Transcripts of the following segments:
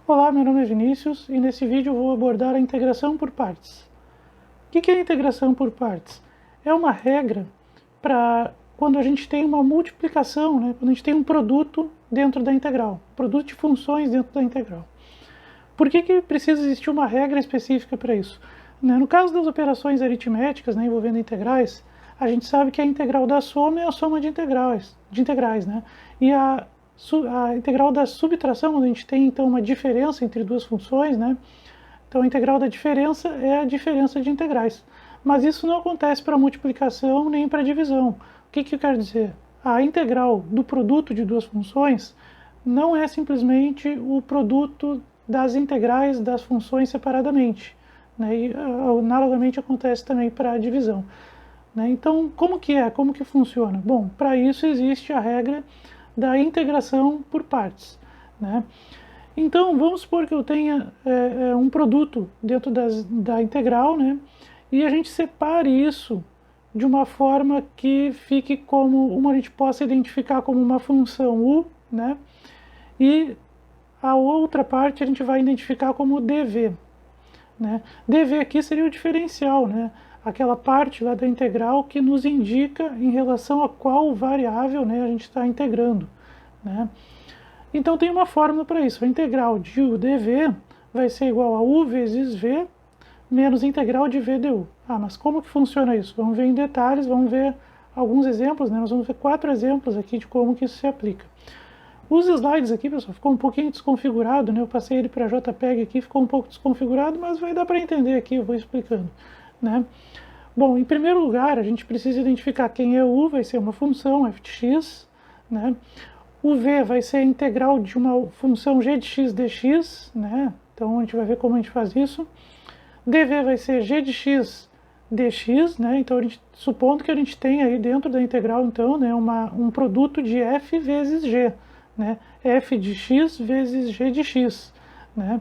Olá, meu nome é Vinícius e nesse vídeo eu vou abordar a integração por partes. O que é a integração por partes? É uma regra para quando a gente tem uma multiplicação, né? Quando a gente tem um produto dentro da integral, produto de funções dentro da integral. Por que precisa existir uma regra específica para isso? No caso das operações aritméticas, né, envolvendo integrais, a gente sabe que a integral da soma é a soma de integrais, né? E a integral da subtração, quando a gente tem então uma diferença entre duas funções, né? Então a integral da diferença é a diferença de integrais. Mas isso não acontece para multiplicação nem para divisão. O que eu quero dizer? A integral do produto de duas funções não é simplesmente o produto das integrais das funções separadamente, né? E analogamente acontece também para a divisão, né? Então, como que funciona? Bom, para isso existe a regra da integração por partes, né? Então, vamos supor que eu tenha um produto dentro da integral, né? E a gente separe isso de uma forma que fique como a gente possa identificar como uma função u, né? E a outra parte a gente vai identificar como dv, né? dv aqui seria o diferencial, né? Aquela parte lá da integral que nos indica em relação a qual variável, né, a gente está integrando, né? Então tem uma fórmula para isso. A integral de u dv vai ser igual a u vezes v menos a integral de v du. Mas como que funciona isso? Vamos ver em detalhes, vamos ver alguns exemplos, né? Nós vamos ver 4 exemplos aqui de como que isso se aplica. Os slides aqui, pessoal, ficou um pouquinho desconfigurado, né? Eu passei ele para JPEG aqui, ficou um pouco desconfigurado, mas vai dar para entender aqui, eu vou explicando, né? Bom, em primeiro lugar, a gente precisa identificar quem é o u, vai ser uma função f de x, né? O v vai ser a integral de uma função g de x dx, né? Então a gente vai ver como a gente faz isso. dv vai ser g de x dx, né? Então supondo que a gente tem aí dentro da integral, então, né, um produto de f vezes g, né? f de x vezes g de x, né?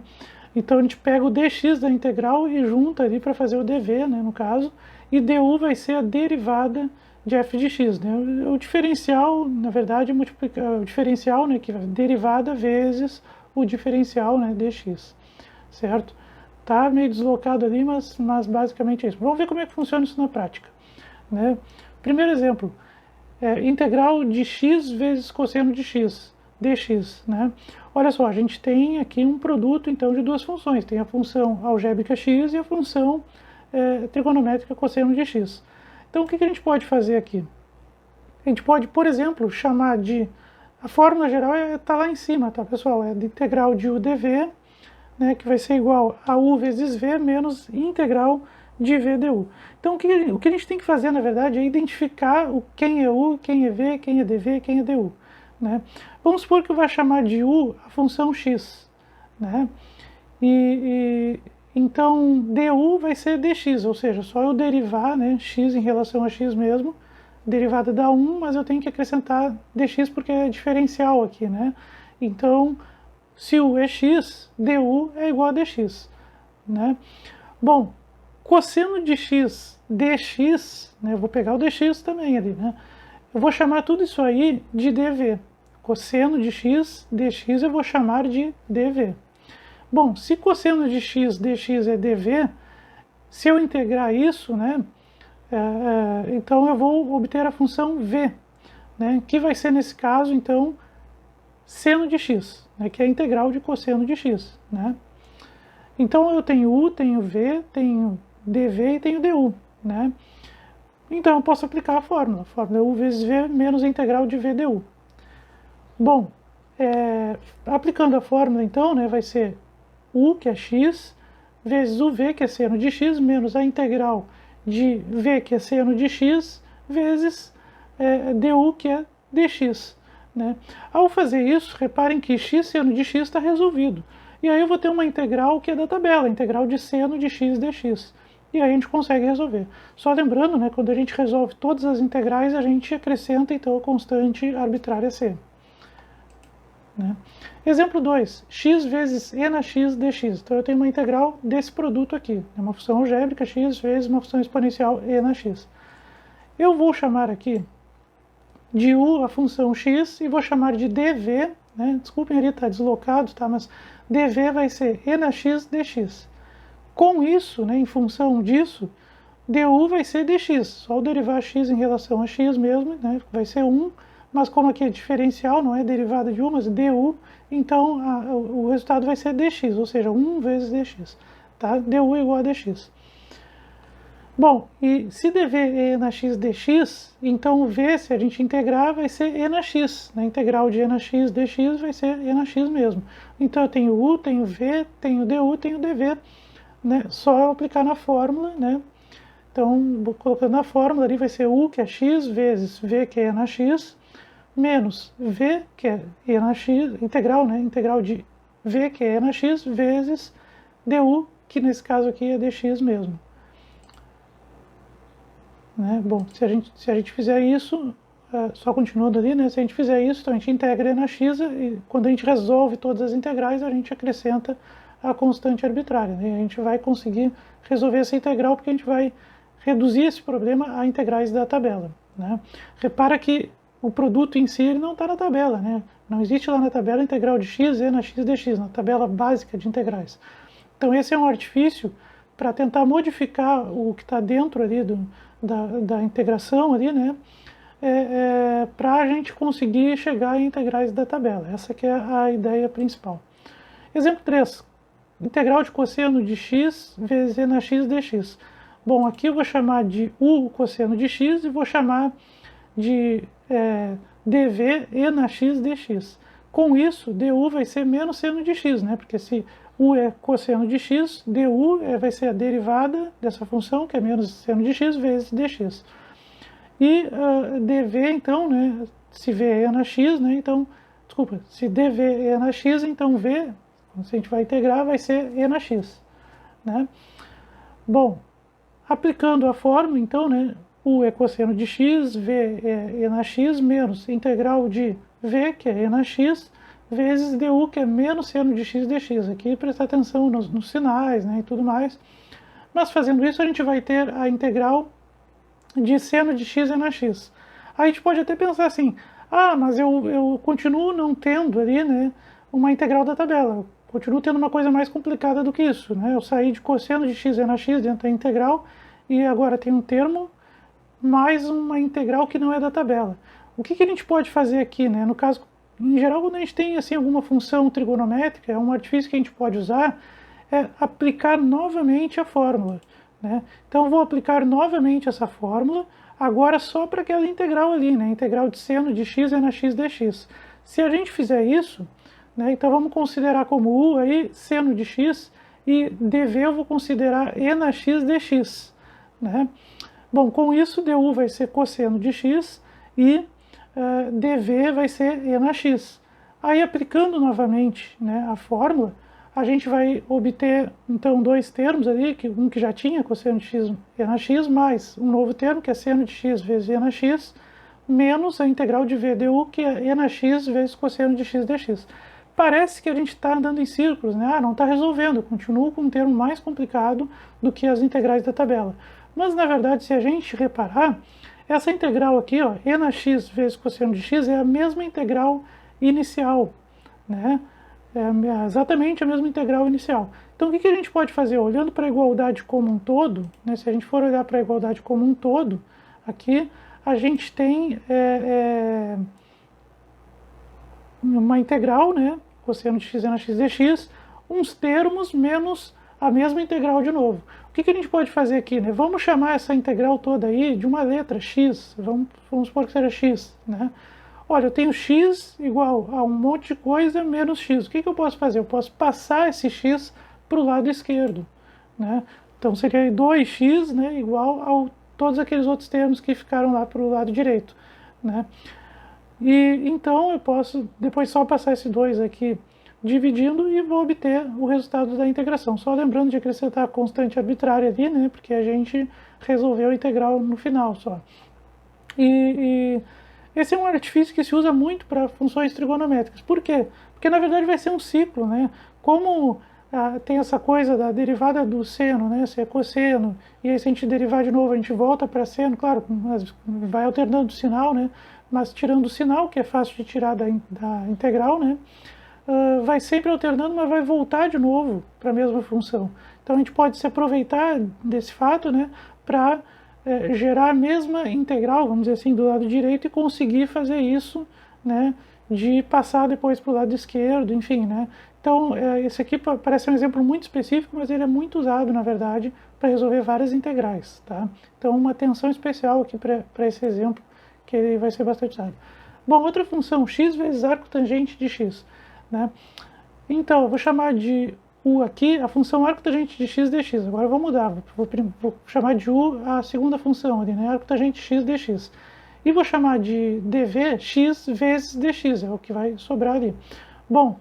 Então a gente pega o dx da integral e junta ali para fazer o dv, né, no caso, e du vai ser a derivada de f de x, né? O diferencial, na verdade, o diferencial, né, que é derivada vezes o diferencial, né, dx, certo? Tá meio deslocado ali, mas basicamente é isso. Vamos ver como é que funciona isso na prática, né? Primeiro exemplo, integral de x vezes cosseno de x, dx, né? Olha só, a gente tem aqui um produto, então, de duas funções. Tem a função algébrica x e a função trigonométrica cosseno de x. Então, o que a gente pode fazer aqui? A gente pode, por exemplo, chamar de... A fórmula geral está lá em cima, tá, pessoal? É a integral de u dv, né, que vai ser igual a u vezes v menos integral de v du. Então, o que a gente tem que fazer, na verdade, é identificar quem é u, quem é v, quem é dv, quem é du, né? Vamos supor que eu vou chamar de u a função x, né? Então, du vai ser dx, ou seja, só eu derivar, né, x em relação a x mesmo, derivada da 1, mas eu tenho que acrescentar dx porque é diferencial aqui, né? Então, se u é x, du é igual a dx, né? Bom, cosseno de x dx, né, eu vou pegar o dx também ali, né? Eu vou chamar tudo isso aí de dv. Cosseno de x dx eu vou chamar de dv. Bom, se cosseno de x dx é dv, se eu integrar isso, né, então eu vou obter a função v, né, que vai ser nesse caso, então, seno de x, né, que é a integral de cosseno de x, né? Então eu tenho u, tenho v, tenho dv e tenho du, né? Então eu posso aplicar a fórmula é u vezes v menos a integral de v du. Bom, aplicando a fórmula, então, né, vai ser u, que é x, vezes o v, que é seno de x, menos a integral de v, que é seno de x, vezes du, que é dx, né? Ao fazer isso, reparem que x seno de x está resolvido. E aí eu vou ter uma integral que é da tabela, integral de seno de x dx. E aí a gente consegue resolver. Só lembrando, né, quando a gente resolve todas as integrais, a gente acrescenta então a constante arbitrária c, né? Exemplo 2, x vezes e na x dx. Então eu tenho uma integral desse produto aqui, uma função algébrica x vezes uma função exponencial e na x. Eu vou chamar aqui de u a função x e vou chamar de dv né? Desculpem ali, está deslocado, tá? Mas dv vai ser e na x dx. Com isso, né, em função disso, du vai ser dx, só o derivar x em relação a x mesmo, né, vai ser 1, mas como aqui é diferencial, não é derivada de 1, mas du, então o resultado vai ser dx, ou seja, 1 vezes dx, tá? Du igual a dx. Bom, e se dv é e na x dx, então o v, se a gente integrar, vai ser e na x, né? Integral de e na x dx vai ser e na x mesmo. Então eu tenho u, tenho v, tenho du, tenho dv, né? Só aplicar na fórmula, né? Então, colocando na fórmula ali vai ser u, que é x, vezes v, que é e na x, menos v, que é e na x, integral, né? Integral de v, que é e na x, vezes du, que nesse caso aqui é dx mesmo. Né? Bom, se a gente fizer isso, só continuando ali, né? Se a gente fizer isso, então a gente integra e na x, e quando a gente resolve todas as integrais, a gente acrescenta a constante arbitrária, né? A gente vai conseguir resolver essa integral porque a gente vai reduzir esse problema a integrais da tabela, né? Repara que o produto em si ele não está na tabela, né? Não existe lá na tabela integral de x e na x dx, na tabela básica de integrais. Então esse é um artifício para tentar modificar o que está dentro ali da integração ali, né? Para a gente conseguir chegar em integrais da tabela. Essa que é a ideia principal. Exemplo 3. Integral de cosseno de x vezes e na x dx. Bom, aqui eu vou chamar de u cosseno de x e vou chamar de dv e na x dx. Com isso, du vai ser menos seno de x, né? Porque se u é cosseno de x, du vai ser a derivada dessa função, que é menos seno de x, vezes dx. E dv, então, né? Se v é na x, né? Então, desculpa, se dv é na x, então v, se a gente vai integrar, vai ser e na x, né? Bom, aplicando a fórmula, então, né? U é cosseno de x, v é e na x, menos integral de v, que é e na x, vezes du, que é menos seno de x dx. Aqui prestar atenção nos sinais, né, e tudo mais. Mas fazendo isso, a gente vai ter a integral de seno de x e na x. Aí a gente pode até pensar assim, mas eu continuo não tendo ali, né, uma integral da tabela. Eu continuo tendo uma coisa mais complicada do que isso, né? Eu saí de cosseno de x e na x dentro da integral e agora tem um termo mais uma integral que não é da tabela. O que a gente pode fazer aqui, né? No caso, em geral, quando a gente tem assim, alguma função trigonométrica, um artifício que a gente pode usar é aplicar novamente a fórmula, né? Então, eu vou aplicar novamente essa fórmula, agora só para aquela integral ali, né? Integral de seno de x é na x dx. Se a gente fizer isso, né? Então vamos considerar como u aí seno de x e dv eu vou considerar e na x dx, né? Bom, com isso, du vai ser cosseno de x e dv vai ser e na x. Aí, aplicando novamente, né, a fórmula, a gente vai obter, então, dois termos ali, um que já tinha cosseno de x e na x, mais um novo termo, que é seno de x vezes e na x, menos a integral de v du, que é e na x vezes cosseno de x dx. Parece que a gente está andando em círculos, né? Não está resolvendo, eu continuo com um termo mais complicado do que as integrais da tabela. Mas, na verdade, se a gente reparar, essa integral aqui, ó, e na x vezes cosseno de x, é a mesma integral inicial, né? É exatamente a mesma integral inicial. Então, o que a gente pode fazer? Olhando para a igualdade como um todo, né, se a gente for olhar para a igualdade como um todo, aqui a gente tem uma integral, né, cosseno de x e na x dx, uns termos menos a mesma integral de novo. O que a gente pode fazer aqui, né? Vamos chamar essa integral toda aí de uma letra x, vamos supor que seja x, né? Olha, eu tenho x igual a um monte de coisa menos x. O que eu posso fazer? Eu posso passar esse x para o lado esquerdo, né? Então seria 2x, né, igual a todos aqueles outros termos que ficaram lá para o lado direito, né? E então eu posso depois só passar esse 2 aqui dividindo e vou obter o resultado da integração. Só lembrando de acrescentar a constante arbitrária ali, né, porque a gente resolveu a integral no final só. E esse é um artifício que se usa muito para funções trigonométricas. Por quê? Porque na verdade vai ser um ciclo, né? Como tem essa coisa da derivada do seno, né? Se é cosseno, e aí se a gente derivar de novo, a gente volta para seno, claro, vai alternando o sinal, né? mas tirando o sinal, que é fácil de tirar da integral, né? Vai sempre alternando, mas vai voltar de novo para a mesma função. Então a gente pode se aproveitar desse fato, né, para gerar a mesma integral, vamos dizer assim, do lado direito e conseguir fazer isso, né, de passar depois para o lado esquerdo, enfim, né. Então esse aqui parece um exemplo muito específico, mas ele é muito usado, na verdade, para resolver várias integrais, tá? Então uma atenção especial aqui para esse exemplo, que ele vai ser bastante usado. Bom, outra função, x vezes arco tangente de x, né? Então, eu vou chamar de u aqui a função arco tangente de x dx. Agora eu vou mudar, vou chamar de u a segunda função ali, né? Arco tangente x dx. E vou chamar de dv x vezes dx, é o que vai sobrar ali. Bom,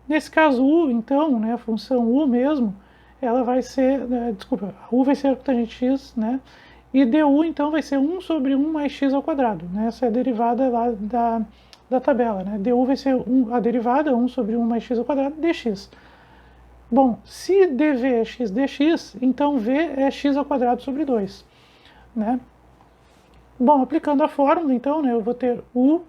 nesse caso u, então, né, a função u mesmo, ela vai ser, desculpa, u vai ser arco tangente x, né? E du, então, vai ser 1 sobre 1 mais x ao quadrado, né? Essa é a derivada lá da tabela, né? Du vai ser a derivada, 1 sobre 1 mais x ao quadrado, dx. Bom, se dv é x dx, então v é x ao quadrado sobre 2, né? Bom, aplicando a fórmula, então, né, eu vou ter u,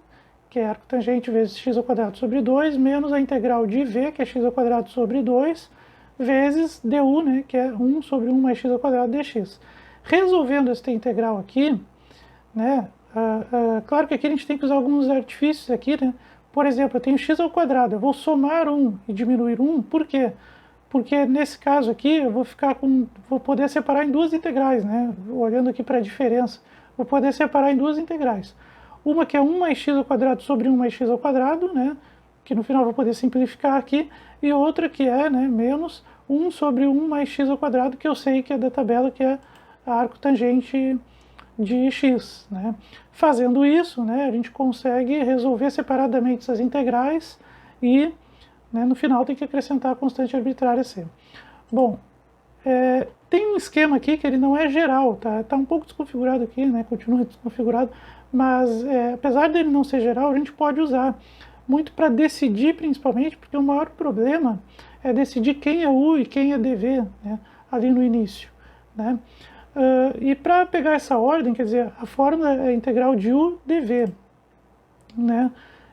que é arco tangente vezes x ao quadrado sobre 2, menos a integral de v, que é x ao quadrado sobre 2, vezes du, né, que é 1 sobre 1 mais x ao quadrado dx. Resolvendo esta integral aqui, né, claro que aqui a gente tem que usar alguns artifícios aqui, né? Por exemplo, eu tenho x ao quadrado, eu vou somar 1 e diminuir 1, por quê? Porque nesse caso aqui eu vou poder separar em duas integrais, né? Olhando aqui para a diferença, vou poder separar em duas integrais. Uma que é 1 mais x ao quadrado sobre 1 mais x ao quadrado, né? Que no final eu vou poder simplificar aqui, e outra que é, né, menos 1 sobre 1 mais x ao quadrado, que eu sei que é da tabela, que é a arco tangente de x, né? Fazendo isso, né, a gente consegue resolver separadamente essas integrais e, né, no final tem que acrescentar a constante arbitrária c. Bom, tem um esquema aqui que ele não é geral, tá um pouco desconfigurado aqui, né, continua desconfigurado, mas apesar dele não ser geral, a gente pode usar muito para decidir, principalmente, porque o maior problema é decidir quem é u e quem é dv, né, ali no início, né? E para pegar essa ordem, quer dizer, a fórmula é integral de u dv, né?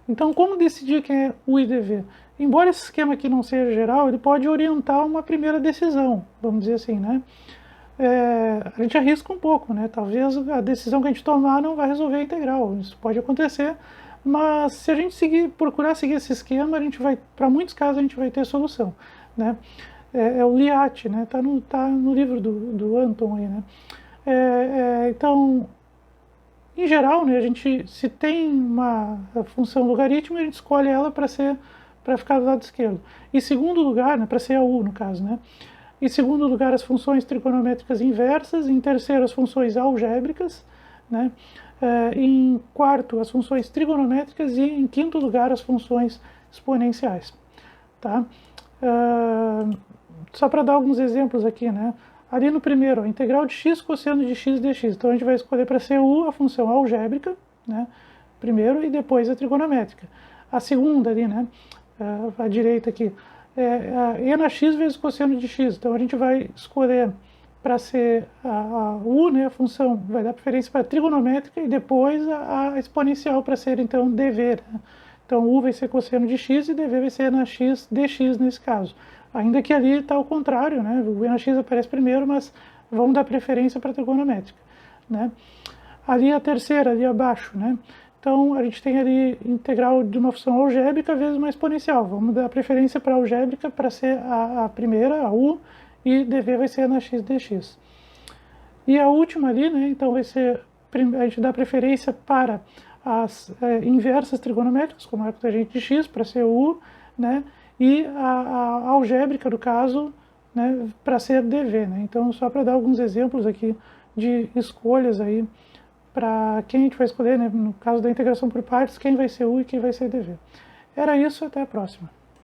Então, como decidir quem é u e dv? Embora esse esquema aqui não seja geral, ele pode orientar uma primeira decisão, vamos dizer assim, né? A gente arrisca um pouco, né? Talvez a decisão que a gente tomar não vai resolver a integral, isso pode acontecer, mas se a gente procurar seguir esse esquema, a gente vai, para muitos casos, a gente vai ter solução, né? É o Liat, né? Tá no livro do Anton aí, né? Então, em geral, né, a gente, se tem uma função logarítmica, a gente escolhe ela para ficar do lado esquerdo. Em segundo lugar, né, para ser a u no caso, né? Em segundo lugar, as funções trigonométricas inversas. Em terceiro, as funções algébricas, né? Em quarto, as funções trigonométricas. E em quinto lugar, as funções exponenciais, tá? Só para dar alguns exemplos aqui, né? Ali no primeiro, a integral de x cosseno de x dx. Então a gente vai escolher para ser u a função algébrica, né? Primeiro, e depois a trigonométrica. A segunda ali, né? À direita aqui, e na x vezes cosseno de x. Então a gente vai escolher para ser a u, né? A função vai dar preferência para a trigonométrica e depois a exponencial para ser então dv, né? Então u vai ser cosseno de x e dv vai ser na x dx nesse caso. Ainda que ali está ao contrário, né? O e na x aparece primeiro, mas vamos dar preferência para a trigonométrica, né? Ali a terceira, ali abaixo, né? Então a gente tem ali integral de uma função algébrica vezes uma exponencial. Vamos dar preferência para a algébrica para ser a primeira, a u, e dv vai ser na x dx. E a última ali, né? Então vai ser, a gente dá preferência para as inversas trigonométricas, como a arco tangente de x, para ser u, né? E a algébrica, no caso, né, para ser dv, né? Então, só para dar alguns exemplos aqui de escolhas aí para quem a gente vai escolher, né, no caso da integração por partes, quem vai ser u e quem vai ser dv. Era isso, até a próxima.